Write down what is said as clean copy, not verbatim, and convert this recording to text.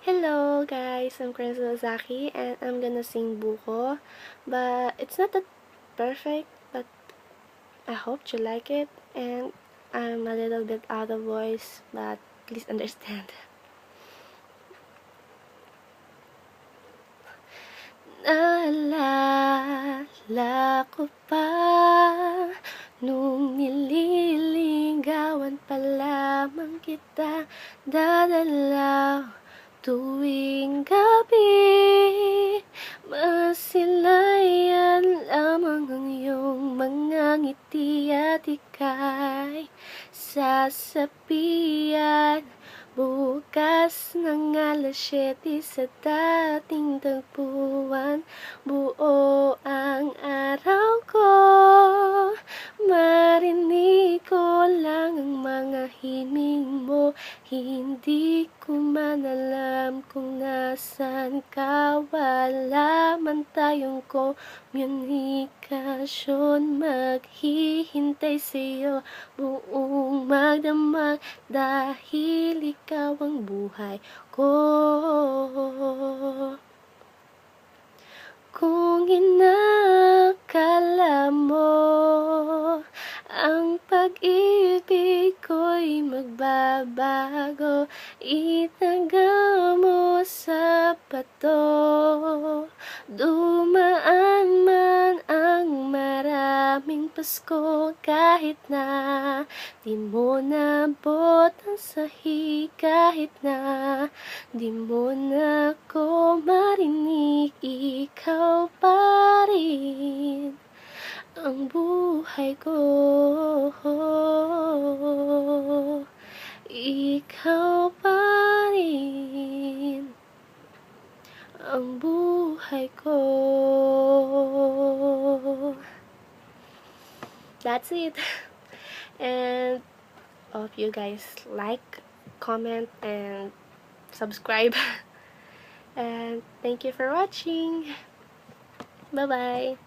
Hello guys, I'm Chris Ozaki and I'm gonna sing Buko, but it's not that perfect, but I hope you like it, and I'm a little bit out of voice, but please understand. Naalala ko pa nung nililigawan pa lamang kita, dadalaw tuwing gabi. Masilayan lamang ang iyong mga ngiti at ika'y sasabihan. Bukas ng alas 7 sa dating tagpuan, buo ang araw ko. Marinig ko lang ang mga himig mo, hindi ko man alam kung nasan ka. Wala man tayong komunikasyon, maghihintay sa'yo buong magdamag, dahil ikaw ang buhay ko. Kung inakala mo ang pag-ibig ko'y magbabago, itaga mo sa bato. Dumaan man ang maraming Pasko, kahit na di mo nabot ang sahig, kahit na di mo na ko marinig, ikaw pa rin ang buhay ko. Ikaw pa rin ang buhay ko. That's it. And hope you guys like, comment, and subscribe. And thank you for watching. Bye bye.